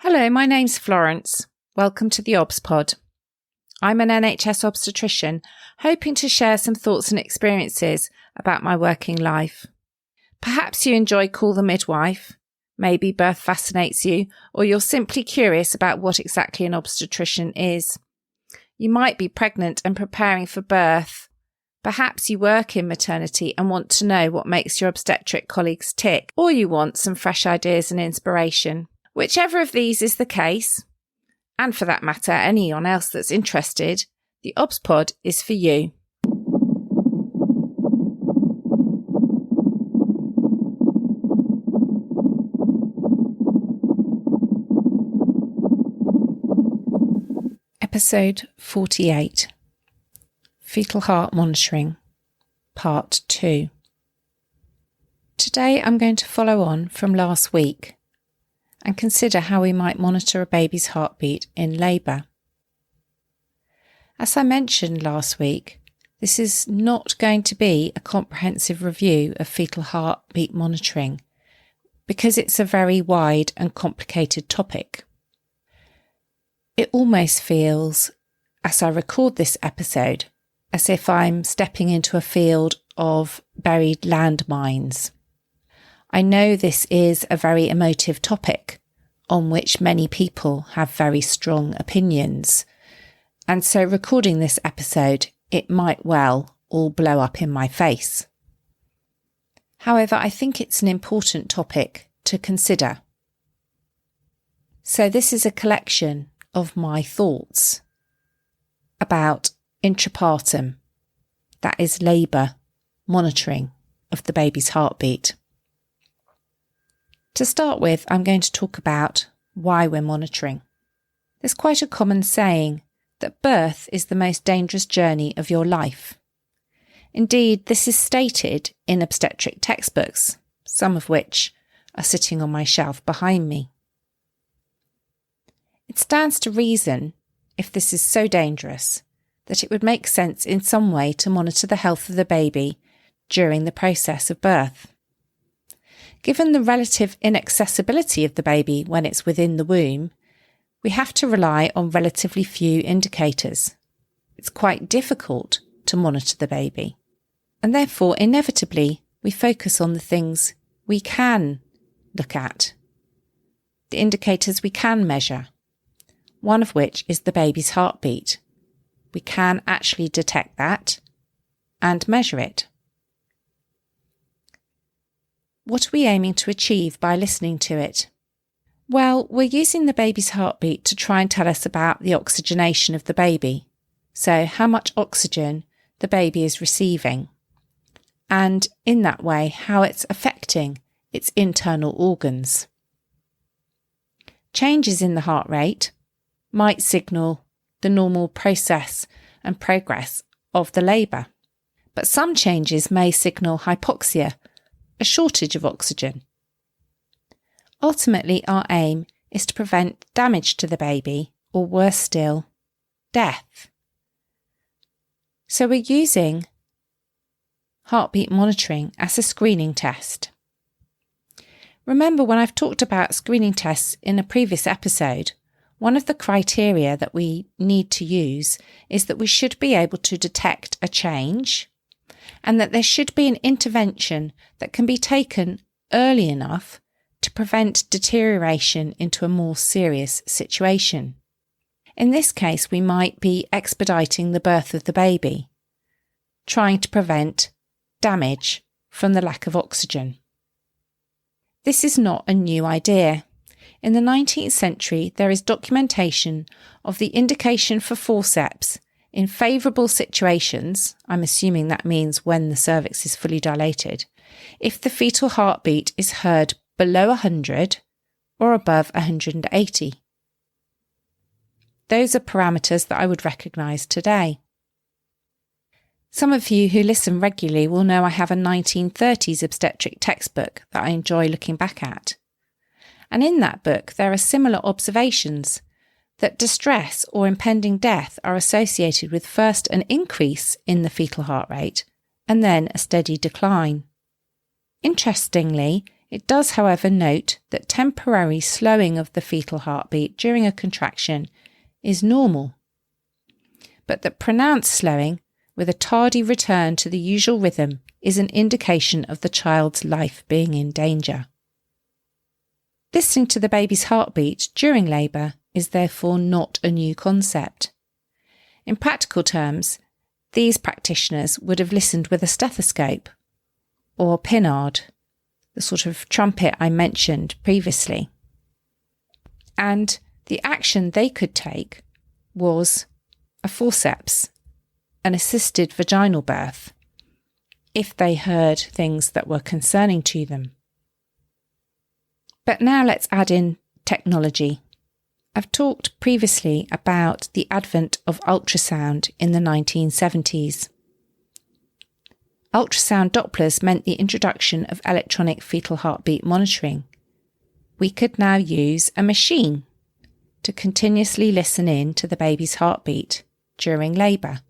Hello, my name's Florence. Welcome to the theobspod. I'm an NHS obstetrician, hoping to share some thoughts and experiences about my working life. Perhaps you enjoy Call the Midwife, maybe birth fascinates you, or you're simply curious about what exactly an obstetrician is. You might be pregnant and preparing for birth. Perhaps you work in maternity and want to know what makes your obstetric colleagues tick, or you want some fresh ideas and inspiration. Whichever of these is the case, and for that matter, anyone else that's interested, the theobspod is for you. Episode 48, Fetal Heart Monitoring, Part 2. Today I'm going to follow on from last week and consider how we might monitor a baby's heartbeat in labour. As I mentioned last week, this is not going to be a comprehensive review of fetal heartbeat monitoring because it's a very wide and complicated topic. It almost feels, as I record this episode, as if I'm stepping into a field of buried landmines. I know this is a very emotive topic on which many people have very strong opinions, and so recording this episode, it might well all blow up in my face. However, I think it's an important topic to consider. So this is a collection of my thoughts about intrapartum, that is labour, monitoring of the baby's heartbeat. To start with, I'm going to talk about why we're monitoring. There's quite a common saying that birth is the most dangerous journey of your life. Indeed, this is stated in obstetric textbooks, some of which are sitting on my shelf behind me. It stands to reason, if this is so dangerous, that it would make sense in some way to monitor the health of the baby during the process of birth. Given the relative inaccessibility of the baby when it's within the womb, we have to rely on relatively few indicators. It's quite difficult to monitor the baby, and therefore inevitably we focus on the things we can look at, the indicators we can measure, one of which is the baby's heartbeat. We can actually detect that and measure it. What are we aiming to achieve by listening to it? Well, we're using the baby's heartbeat to try and tell us about the oxygenation of the baby, so how much oxygen the baby is receiving, and in that way how it's affecting its internal organs. Changes in the heart rate might signal the normal process and progress of the labour, but some changes may signal hypoxia, a shortage of oxygen. Ultimately, our aim is to prevent damage to the baby, or worse still, death. So we're using heartbeat monitoring as a screening test. Remember, when I've talked about screening tests in a previous episode, one of the criteria that we need to use is that we should be able to detect a change, and that there should be an intervention that can be taken early enough to prevent deterioration into a more serious situation. In this case, we might be expediting the birth of the baby, trying to prevent damage from the lack of oxygen. This is not a new idea. In the 19th century, there is documentation of the indication for forceps in favourable situations, I'm assuming that means when the cervix is fully dilated, if the fetal heartbeat is heard below 100 or above 180. Those are parameters that I would recognise today. Some of you who listen regularly will know I have a 1930s obstetric textbook that I enjoy looking back at. And in that book there are similar observations that distress or impending death are associated with first an increase in the fetal heart rate and then a steady decline. Interestingly, It does, however, note that temporary slowing of the fetal heartbeat during a contraction is normal, but that pronounced slowing with a tardy return to the usual rhythm is an indication of the child's life being in danger. Listening to the baby's heartbeat during labour is therefore not a new concept. In practical terms, these practitioners would have listened with a stethoscope or pinard, the sort of trumpet I mentioned previously. And the action they could take was a forceps, an assisted vaginal birth, if they heard things that were concerning to them. But now let's add in technology. I've talked previously about the advent of ultrasound in the 1970s. Ultrasound Dopplers meant the introduction of electronic fetal heartbeat monitoring. We could now use a machine to continuously listen in to the baby's heartbeat during labour.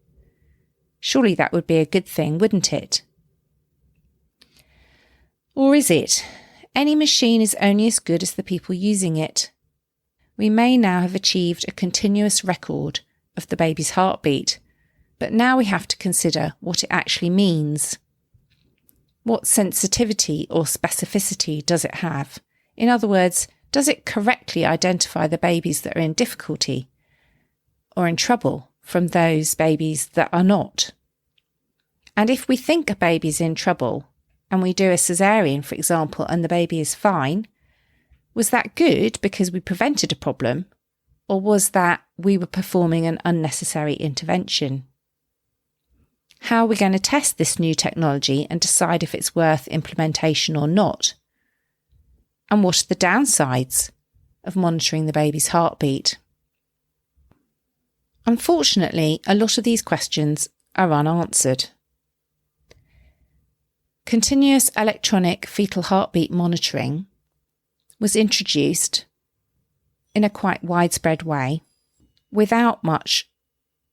Surely that would be a good thing, wouldn't it? Or is it? Any machine is only as good as the people using it. We may now have achieved a continuous record of the baby's heartbeat, but now we have to consider what it actually means. What sensitivity or specificity does it have? In other words, does it correctly identify the babies that are in difficulty or in trouble from those babies that are not? And if we think a baby's in trouble and we do a caesarean, for example, and the baby is fine, was that good because we prevented a problem, or was that we were performing an unnecessary intervention? How are we going to test this new technology and decide if it's worth implementation or not? And what are the downsides of monitoring the baby's heartbeat? Unfortunately, a lot of these questions are unanswered. Continuous electronic fetal heartbeat monitoring was introduced in a quite widespread way without much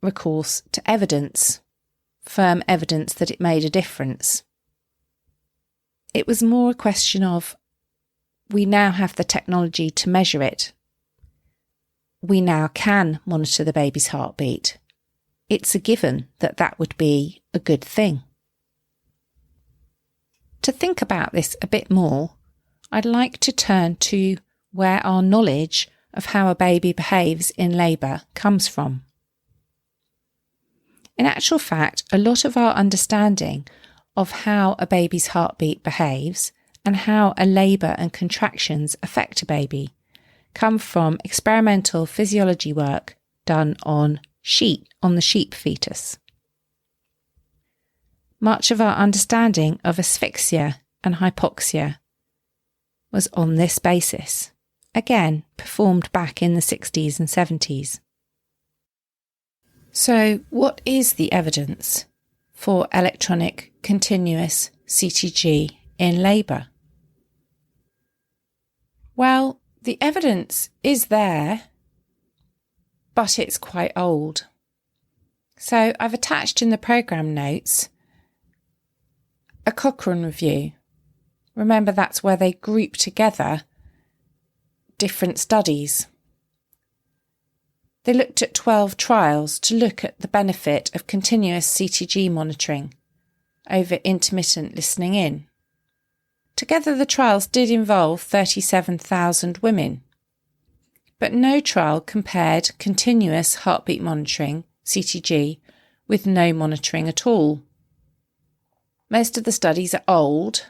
recourse to evidence, firm evidence that it made a difference. It was more a question of, we now have the technology to measure it. We now can monitor the baby's heartbeat. It's a given that that would be a good thing. To think about this a bit more, I'd like to turn to where our knowledge of how a baby behaves in labour comes from. In actual fact, a lot of our understanding of how a baby's heartbeat behaves and how a labour and contractions affect a baby come from experimental physiology work done on the sheep fetus. Much of our understanding of asphyxia and hypoxia was on this basis, again performed back in the 60s and 70s. So, what is the evidence for electronic continuous CTG in labour? Well, the evidence is there, but it's quite old. So I've attached in the programme notes a Cochrane review. Remember, that's where they group together different studies. They looked at 12 trials to look at the benefit of continuous CTG monitoring over intermittent listening in. Together, the trials did involve 37,000 women, but no trial compared continuous heartbeat monitoring, CTG, with no monitoring at all. Most of the studies are old,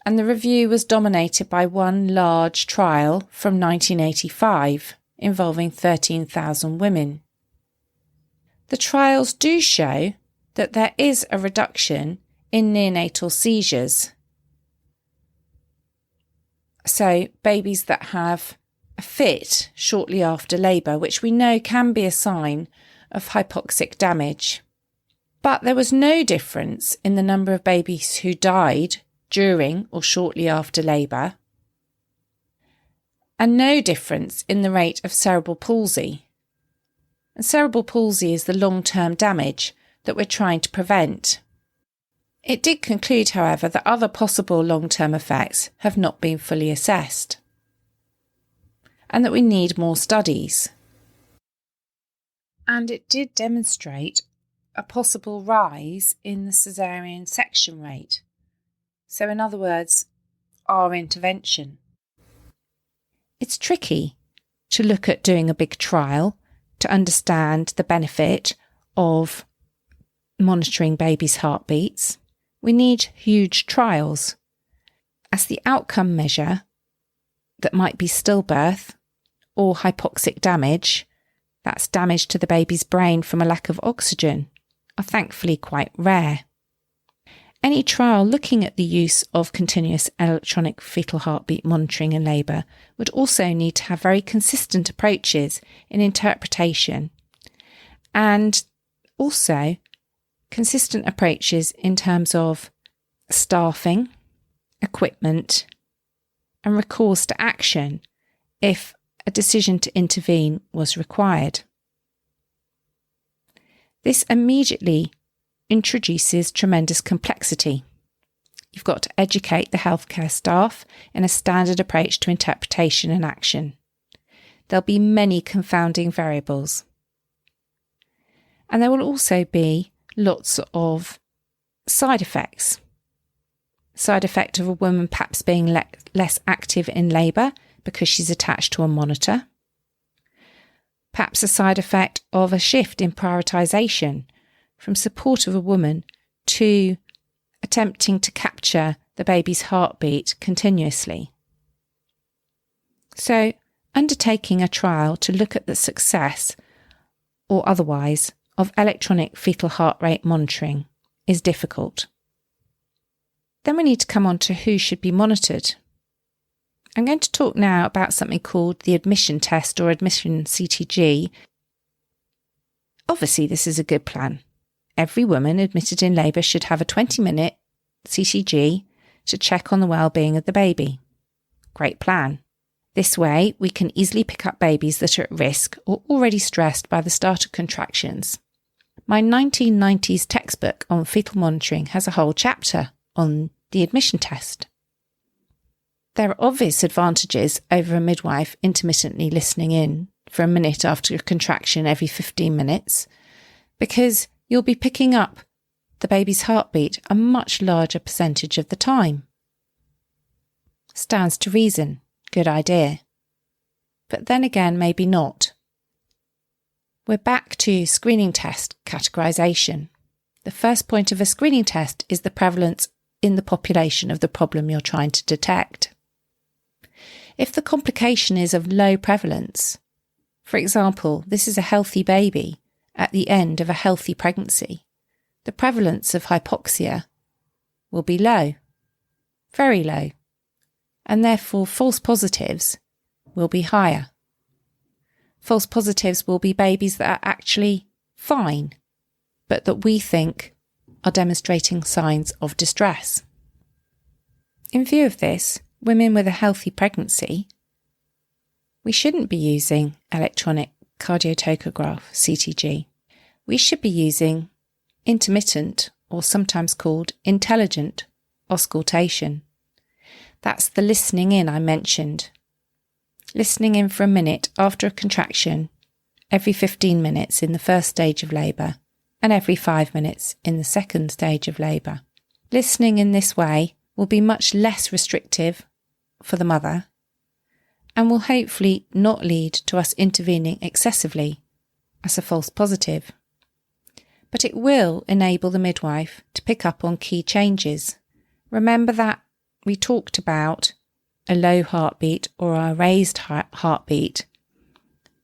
and the review was dominated by one large trial from 1985 involving 13,000 women. The trials do show that there is a reduction in neonatal seizures. So babies that have a fit shortly after labour, which we know can be a sign of hypoxic damage. But there was no difference in the number of babies who died during or shortly after labour, and no difference in the rate of cerebral palsy. And cerebral palsy is the long-term damage that we're trying to prevent. It did conclude, however, that other possible long-term effects have not been fully assessed, and that we need more studies. And it did demonstrate a possible rise in the caesarean section rate. So in other words, our intervention. It's tricky to look at doing a big trial to understand the benefit of monitoring babies' heartbeats. We need huge trials, as the outcome measure that might be stillbirth or hypoxic damage, that's damage to the baby's brain from a lack of oxygen, are thankfully quite rare. Any trial looking at the use of continuous electronic fetal heartbeat monitoring in labour would also need to have very consistent approaches in interpretation, and also consistent approaches in terms of staffing, equipment, and recourse to action if a decision to intervene was required. This immediately introduces tremendous complexity. You've got to educate the healthcare staff in a standard approach to interpretation and action. There'll be many confounding variables. And there will also be lots of side effects. Side effect of a woman perhaps being less active in labour because she's attached to a monitor. Perhaps a side effect of a shift in prioritisation from support of a woman to attempting to capture the baby's heartbeat continuously. So, undertaking a trial to look at the success or otherwise of electronic fetal heart rate monitoring is difficult. Then we need to come on to who should be monitored. I'm going to talk now about something called the admission test or admission CTG. Obviously, this is a good plan. Every woman admitted in labour should have a 20-minute CTG to check on the well-being of the baby. Great plan. This way, we can easily pick up babies that are at risk or already stressed by the start of contractions. My 1990s textbook on fetal monitoring has a whole chapter on the admission test. There are obvious advantages over a midwife intermittently listening in for a minute after a contraction every 15 minutes, because you'll be picking up the baby's heartbeat a much larger percentage of the time. Stands to reason, good idea. But then again, maybe not. We're back to screening test categorisation. The first point of a screening test is the prevalence in the population of the problem you're trying to detect. If the complication is of low prevalence, for example, this is a healthy baby at the end of a healthy pregnancy, the prevalence of hypoxia will be low, very low, and therefore false positives will be higher. False positives will be babies that are actually fine, but that we think are demonstrating signs of distress. In view of this, women with a healthy pregnancy, we shouldn't be using electronic cardiotocograph CTG. We should be using intermittent, or sometimes called intelligent, auscultation. That's the listening in I mentioned. Listening in for a minute after a contraction, every 15 minutes in the first stage of labour, and every 5 minutes in the second stage of labour. Listening in this way will be much less restrictive for the mother and will hopefully not lead to us intervening excessively as a false positive. But it will enable the midwife to pick up on key changes. Remember that we talked about a low heartbeat or a raised heartbeat.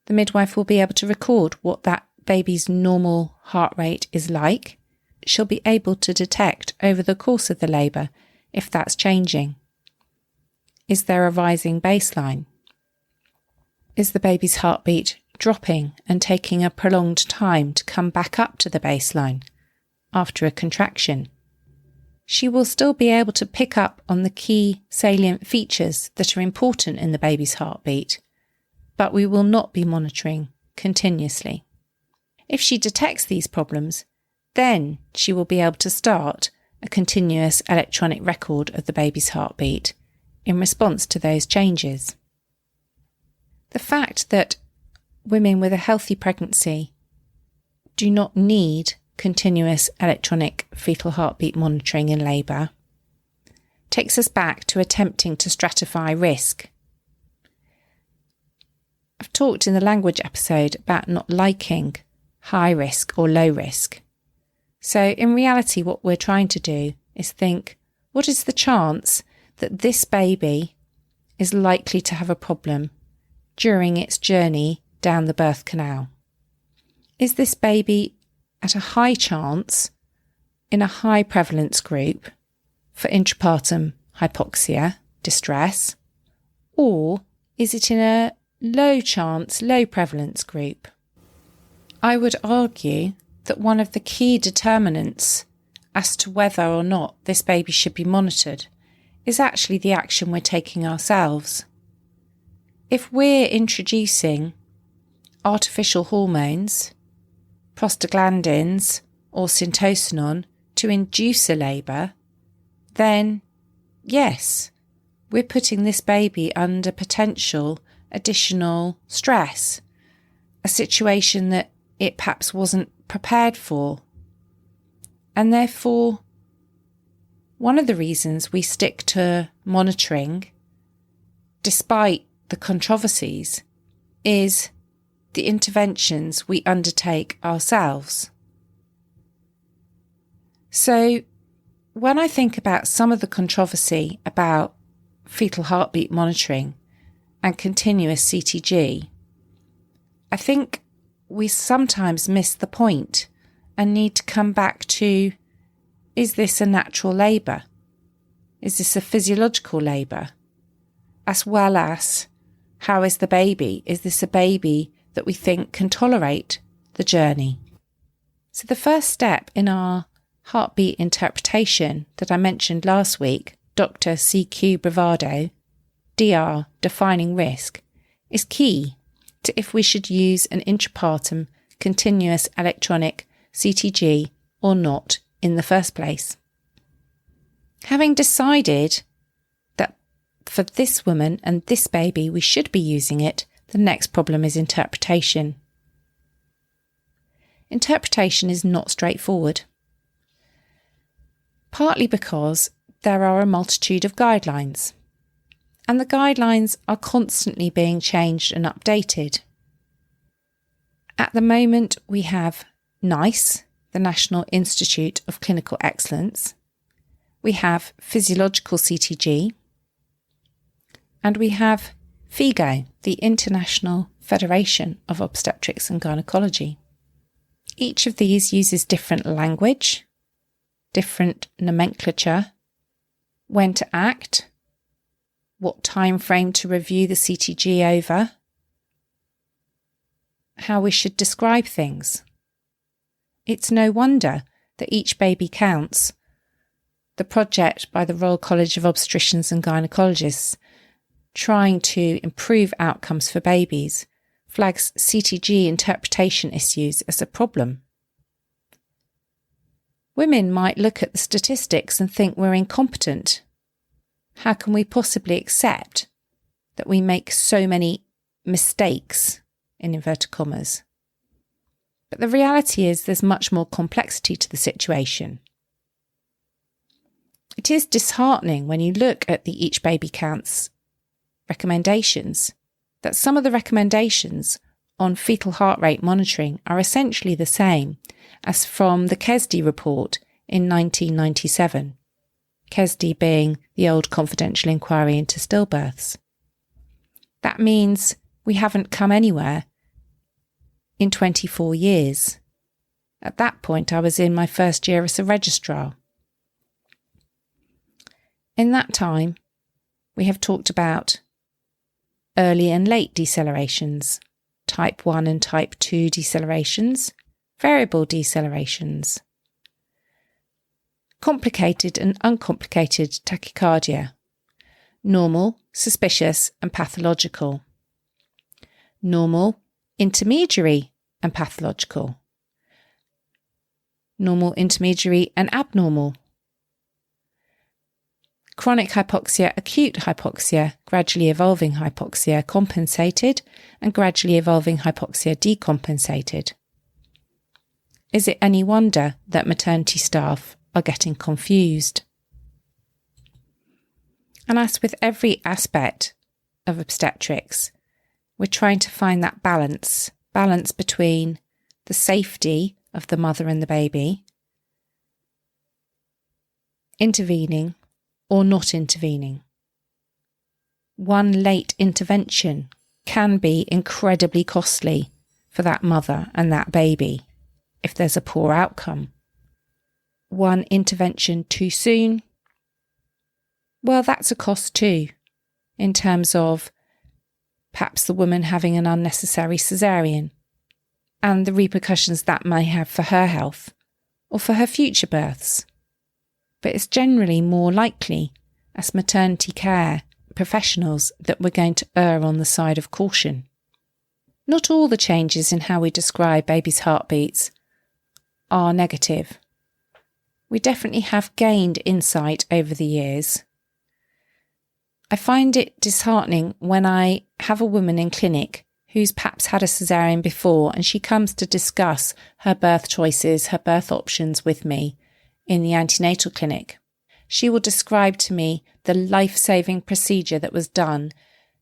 The midwife will be able to record what that baby's normal heart rate is like. She'll be able to detect over the course of the labour if that's changing. Is there a rising baseline? Is the baby's heartbeat dropping and taking a prolonged time to come back up to the baseline after a contraction? She will still be able to pick up on the key salient features that are important in the baby's heartbeat, but we will not be monitoring continuously. If she detects these problems, then she will be able to start a continuous electronic record of the baby's heartbeat in response to those changes. The fact that women with a healthy pregnancy do not need continuous electronic fetal heartbeat monitoring in labour takes us back to attempting to stratify risk. I've talked in the language episode about not liking high risk or low risk. So in reality, what we're trying to do is think, what is the chance that this baby is likely to have a problem during its journey down the birth canal? Is this baby at a high chance in a high prevalence group for intrapartum hypoxia, distress, or is it in a low chance, low prevalence group? I would argue that one of the key determinants as to whether or not this baby should be monitored is actually the action we're taking ourselves. If we're introducing artificial hormones, prostaglandins or syntocinon to induce a labour, then yes, we're putting this baby under potential additional stress, a situation that it perhaps wasn't prepared for. And therefore, one of the reasons we stick to monitoring, despite the controversies, is the interventions we undertake ourselves. So when I think about some of the controversy about fetal heartbeat monitoring and continuous CTG, I think we sometimes miss the point and need to come back to, is this a natural labour? Is this a physiological labour? As well as, how is the baby? Is this a baby that we think can tolerate the journey? So the first step in our heartbeat interpretation that I mentioned last week, Dr. CQ Bravado, DR, defining risk, is key to if we should use an intrapartum continuous electronic CTG or not in the first place. Having decided that for this woman and this baby we should be using it, the next problem is interpretation. Interpretation is not straightforward, partly because there are a multitude of guidelines, and the guidelines are constantly being changed and updated. At the moment, we have NICE, the National Institute of Clinical Excellence, we have physiological CTG, and we have FIGO, the International Federation of Obstetrics and Gynecology. Each of these uses different language, different nomenclature, when to act, what time frame to review the CTG over, how we should describe things. It's no wonder that each baby counts. The project by the Royal College of Obstetricians and Gynecologists trying to improve outcomes for babies flags CTG interpretation issues as a problem. Women might look at the statistics and think we're incompetent. How can we possibly accept that we make so many mistakes, in inverted commas? But the reality is there's much more complexity to the situation. It is disheartening when you look at the Each Baby Counts recommendations that some of the recommendations on fetal heart rate monitoring are essentially the same as from the KESDI report in 1997, KESDI being the old Confidential Inquiry into Stillbirths. That means we haven't come anywhere in 24 years. At that point, I was in my first year as a registrar. In that time, we have talked about early and late decelerations, type 1 and type 2 decelerations, variable decelerations, complicated and uncomplicated tachycardia, normal, suspicious and pathological, normal, intermediary and pathological, normal, intermediary and abnormal, chronic hypoxia, acute hypoxia, gradually evolving hypoxia compensated, and gradually evolving hypoxia decompensated. Is it any wonder that maternity staff are getting confused? And as with every aspect of obstetrics, we're trying to find that balance between the safety of the mother and the baby, intervening or not intervening. One late intervention can be incredibly costly for that mother and that baby if there's a poor outcome. One intervention too soon, well, that's a cost too, in terms of perhaps the woman having an unnecessary caesarean and the repercussions that may have for her health or for her future births. But it's generally more likely as maternity care professionals that we're going to err on the side of caution. Not all the changes in how we describe babies' heartbeats are negative. We definitely have gained insight over the years. I find it disheartening when I have a woman in clinic who's perhaps had a caesarean before and she comes to discuss her birth choices, her birth options with me in the antenatal clinic. She will describe to me the life-saving procedure that was done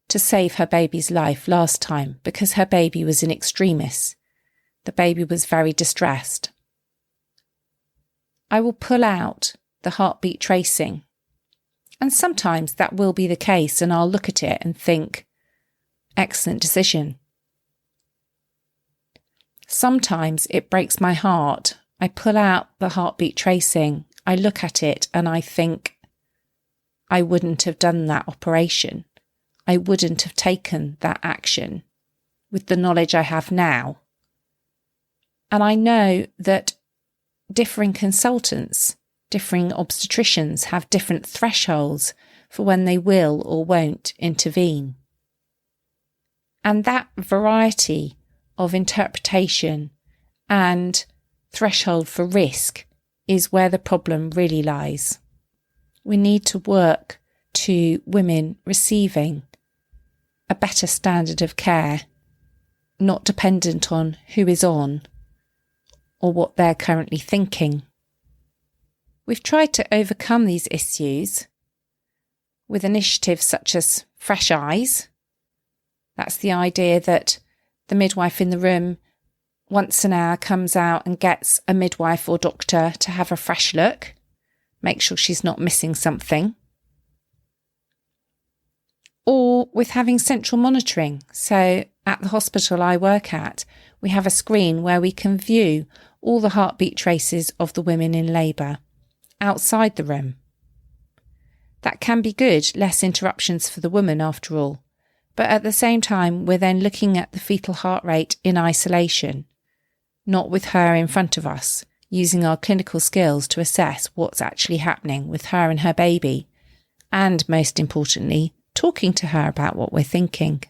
to save her baby's life last time because her baby was in extremis. The baby was very distressed. I will pull out the heartbeat tracing, and sometimes that will be the case and I'll look at it and think, excellent decision. Sometimes it breaks my heart. I pull out the heartbeat tracing, I look at it and I think, I wouldn't have done that operation. I wouldn't have taken that action with the knowledge I have now. And I know that differing consultants, differing obstetricians have different thresholds for when they will or won't intervene. And that variety of interpretation and threshold for risk is where the problem really lies. We need to work to women receiving a better standard of care, not dependent on who is on or what they're currently thinking. We've tried to overcome these issues with initiatives such as Fresh Eyes. That's the idea that the midwife in the room once an hour comes out and gets a midwife or doctor to have a fresh look, make sure she's not missing something. Or with having central monitoring. So at the hospital I work at, we have a screen where we can view all the heartbeat traces of the women in labour outside the room. That can be good, less interruptions for the woman after all. But at the same time, we're then looking at the fetal heart rate in isolation, not with her in front of us, using our clinical skills to assess what's actually happening with her and her baby, and most importantly, talking to her about what we're thinking.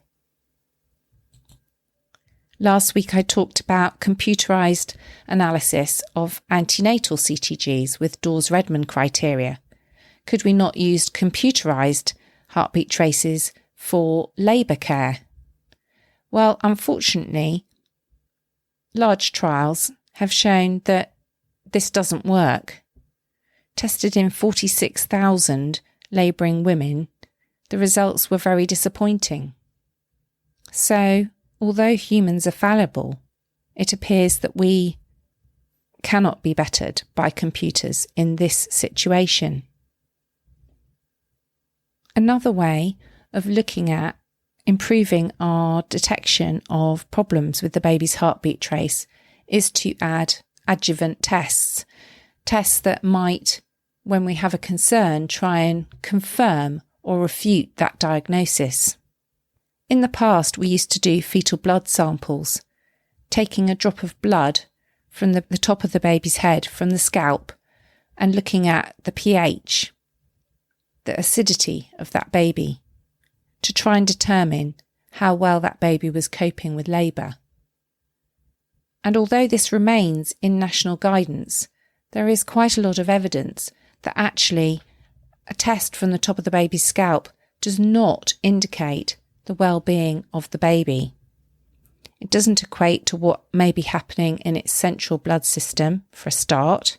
Last week I talked about computerised analysis of antenatal CTGs with Dawes-Redman criteria. Could we not use computerised heartbeat traces for labour care? Well, unfortunately, large trials have shown that this doesn't work. Tested in 46,000 labouring women, the results were very disappointing. So, although humans are fallible, it appears that we cannot be bettered by computers in this situation. Another way of looking at improving our detection of problems with the baby's heartbeat trace is to add adjuvant tests that might, when we have a concern, try and confirm or refute that diagnosis. In the past, we used to do fetal blood samples, taking a drop of blood from the top of the baby's head, from the scalp, and looking at the pH, the acidity of that baby, to try and determine how well that baby was coping with labour. And although this remains in national guidance, there is quite a lot of evidence that actually a test from the top of the baby's scalp does not indicate the well-being of the baby. It doesn't equate to what may be happening in its central blood system, for a start.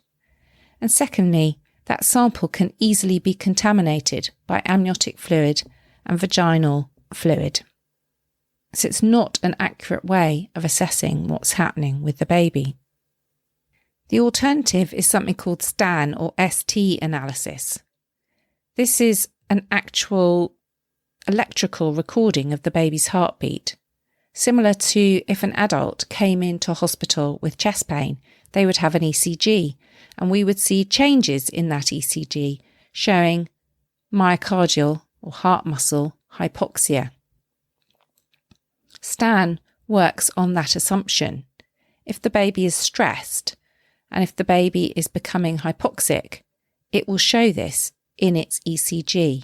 And secondly, that sample can easily be contaminated by amniotic fluid and vaginal fluid. So it's not an accurate way of assessing what's happening with the baby. The alternative is something called STAN or ST analysis. This is an actual electrical recording of the baby's heartbeat. Similar to if an adult came into hospital with chest pain, they would have an ECG, and we would see changes in that ECG showing myocardial or heart muscle hypoxia. STAN works on that assumption. If the baby is stressed and if the baby is becoming hypoxic, it will show this in its ECG.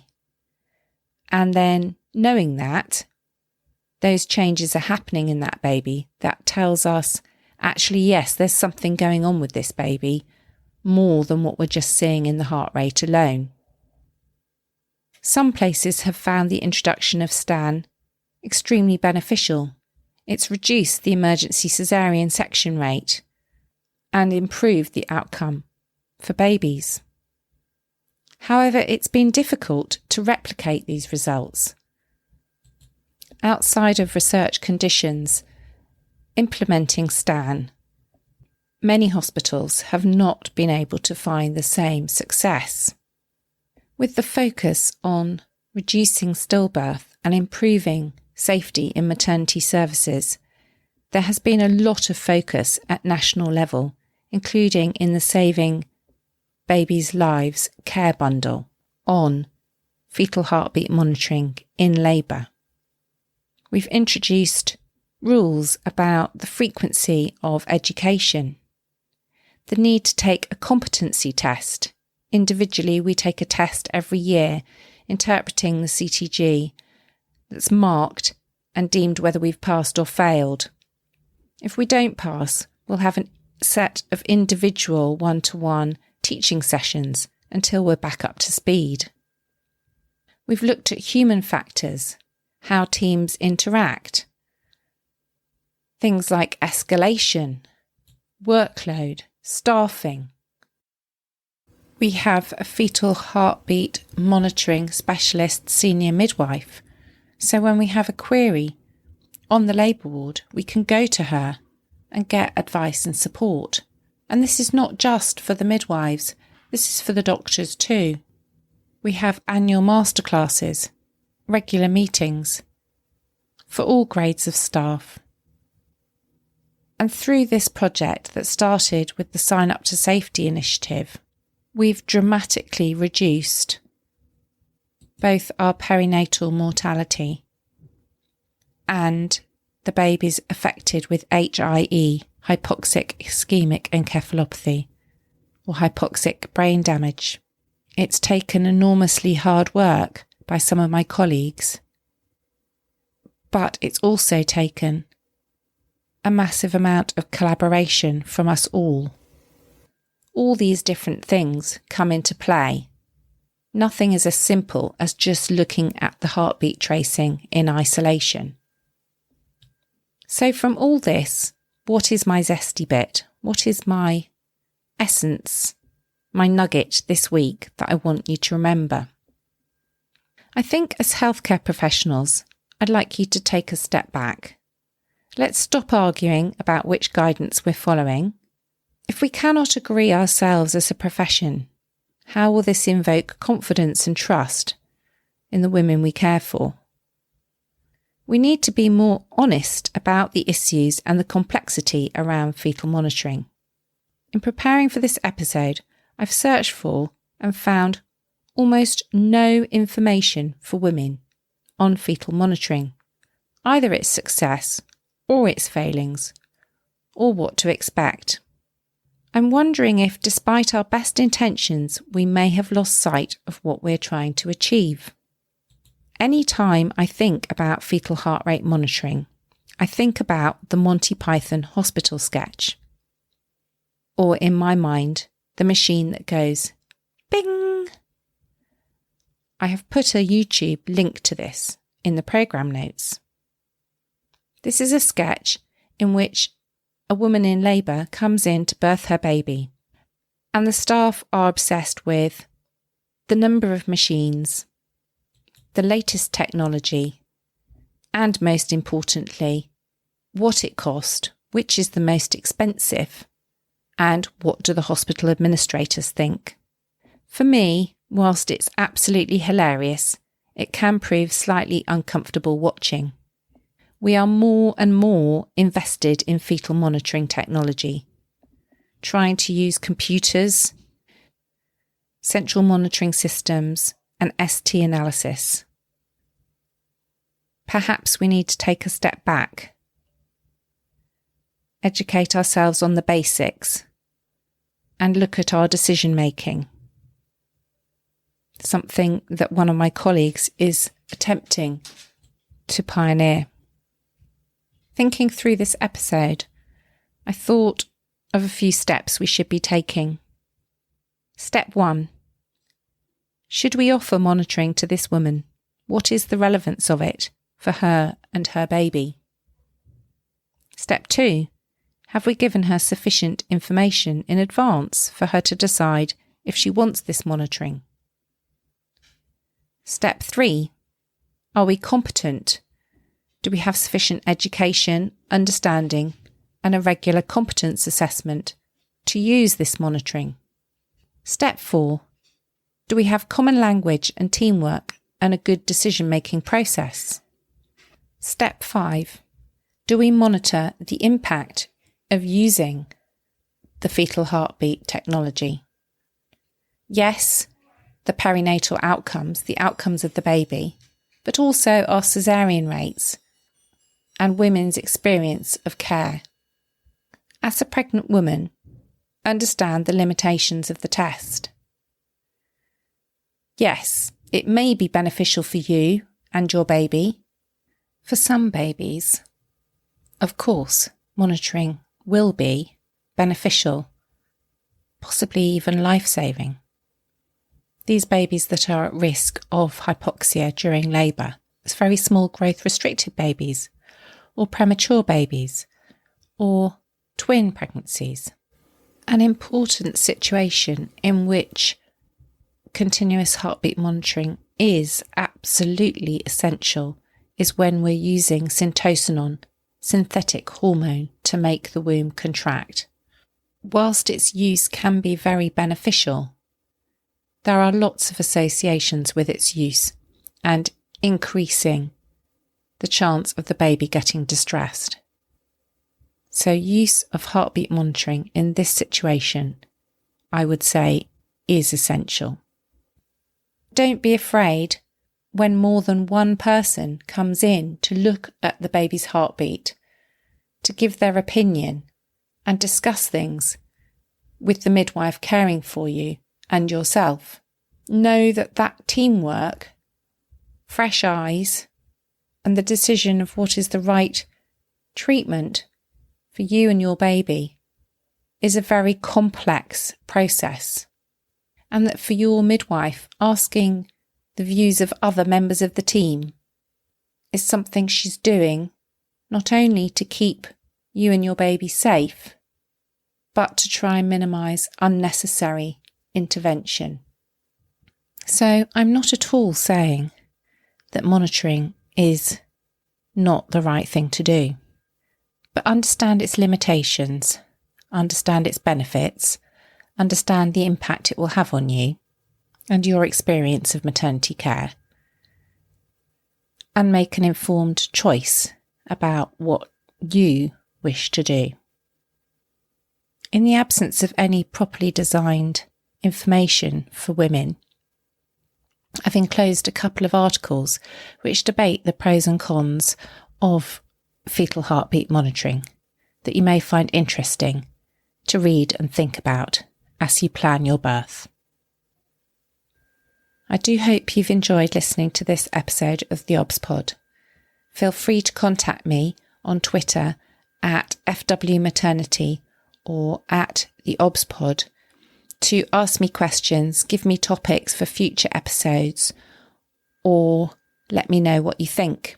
And then knowing that those changes are happening in that baby, that tells us actually, yes, there's something going on with this baby more than what we're just seeing in the heart rate alone. Some places have found the introduction of STAN extremely beneficial. It's reduced the emergency caesarean section rate and improved the outcome for babies. However, it's been difficult to replicate these results. Outside of research conditions, implementing STAN, many hospitals have not been able to find the same success. With the focus on reducing stillbirth and improving safety in maternity services, there has been a lot of focus at national level, including in the Saving Babies' Lives Care Bundle on fetal heartbeat monitoring in labour. We've introduced rules about the frequency of education, the need to take a competency test. Individually, we take a test every year interpreting the CTG that's marked and deemed whether we've passed or failed. If we don't pass, we'll have a set of individual one-to-one teaching sessions until we're back up to speed. We've looked at human factors, how teams interact, things like escalation, workload, staffing. We have a fetal heartbeat monitoring specialist senior midwife, so when we have a query on the labour ward, we can go to her and get advice and support. And this is not just for the midwives, this is for the doctors too. We have annual masterclasses, regular meetings for all grades of staff. And through this project that started with the Sign Up to Safety initiative, we've dramatically reduced both our perinatal mortality and the babies affected with HIE, hypoxic ischemic encephalopathy, or hypoxic brain damage. It's taken enormously hard work by some of my colleagues, but it's also taken a massive amount of collaboration from us all. All these different things come into play. Nothing is as simple as just looking at the heartbeat tracing in isolation. So from all this, what is my zesty bit? What is my essence, my nugget this week that I want you to remember? I think as healthcare professionals, I'd like you to take a step back. Let's stop arguing about which guidance we're following. If we cannot agree ourselves as a profession, how will this invoke confidence and trust in the women we care for? We need to be more honest about the issues and the complexity around fetal monitoring. In preparing for this episode, I've searched for and found almost no information for women on fetal monitoring, either its success or its failings, or what to expect. I'm wondering if, despite our best intentions, we may have lost sight of what we're trying to achieve. Any time I think about fetal heart rate monitoring, I think about the Monty Python hospital sketch. Or in my mind, the machine that goes, bing! I have put a YouTube link to this in the programme notes. This is a sketch in which a woman in labour comes in to birth her baby, and the staff are obsessed with the number of machines, the latest technology, and most importantly, what it cost, which is the most expensive, and what do the hospital administrators think. For me, whilst it's absolutely hilarious, it can prove slightly uncomfortable watching. We are more and more invested in fetal monitoring technology, trying to use computers, central monitoring systems, and ST analysis. Perhaps we need to take a step back, educate ourselves on the basics, and look at our decision making. Something that one of my colleagues is attempting to pioneer. Thinking through this episode, I thought of a few steps we should be taking. Step 1. Should we offer monitoring to this woman? What is the relevance of it for her and her baby? Step 2. Have we given her sufficient information in advance for her to decide if she wants this monitoring? Step 3. Are we competent? Do we have sufficient education, understanding, and a regular competence assessment to use this monitoring? Step 4. Do we have common language and teamwork and a good decision-making process? Step 5. Do we monitor the impact of using the fetal heartbeat technology? Yes, the perinatal outcomes, the outcomes of the baby, but also our caesarean rates and women's experience of care. As a pregnant woman, understand the limitations of the test. Yes, it may be beneficial for you and your baby. For some babies, of course, monitoring will be beneficial, possibly even life-saving. These babies that are at risk of hypoxia during labour, as very small growth-restricted babies, or premature babies, or twin pregnancies. An important situation in which continuous heartbeat monitoring is absolutely essential is when we're using syntocinon, synthetic hormone, to make the womb contract. Whilst its use can be very beneficial, there are lots of associations with its use and increasing the chance of the baby getting distressed. So use of heartbeat monitoring in this situation, I would say, is essential. Don't be afraid when more than one person comes in to look at the baby's heartbeat, to give their opinion and discuss things with the midwife caring for you and yourself. Know that teamwork, fresh eyes, and the decision of what is the right treatment for you and your baby is a very complex process, and that for your midwife, asking the views of other members of the team is something she's doing not only to keep you and your baby safe, but to try and minimise unnecessary intervention. So I'm not at all saying that monitoring is not the right thing to do, but understand its limitations, understand its benefits, understand the impact it will have on you and your experience of maternity care, and make an informed choice about what you wish to do. In the absence of any properly designed information for women, I've enclosed a couple of articles which debate the pros and cons of fetal heartbeat monitoring that you may find interesting to read and think about as you plan your birth. I do hope you've enjoyed listening to this episode of theobspod. Feel free to contact me on Twitter at FWmaternity or at theobspod to ask me questions, give me topics for future episodes, or let me know what you think.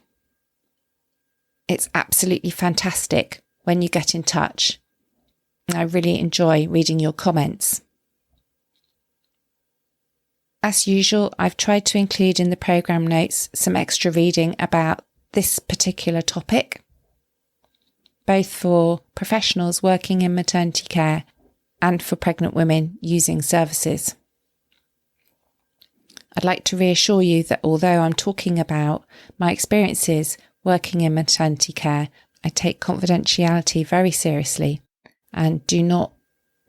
It's absolutely fantastic when you get in touch. I really enjoy reading your comments. As usual, I've tried to include in the programme notes some extra reading about this particular topic, both for professionals working in maternity care and for pregnant women using services. I'd like to reassure you that although I'm talking about my experiences working in maternity care, I take confidentiality very seriously and do not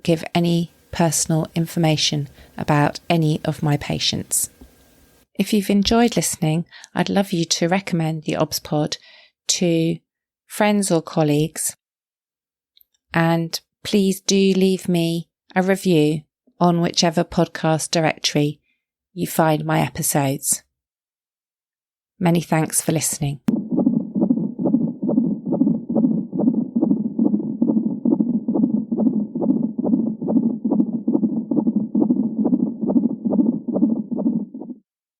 give any personal information about any of my patients. If you've enjoyed listening, I'd love you to recommend the theobspod to friends or colleagues, and please do leave me a review on whichever podcast directory you find my episodes. Many thanks for listening.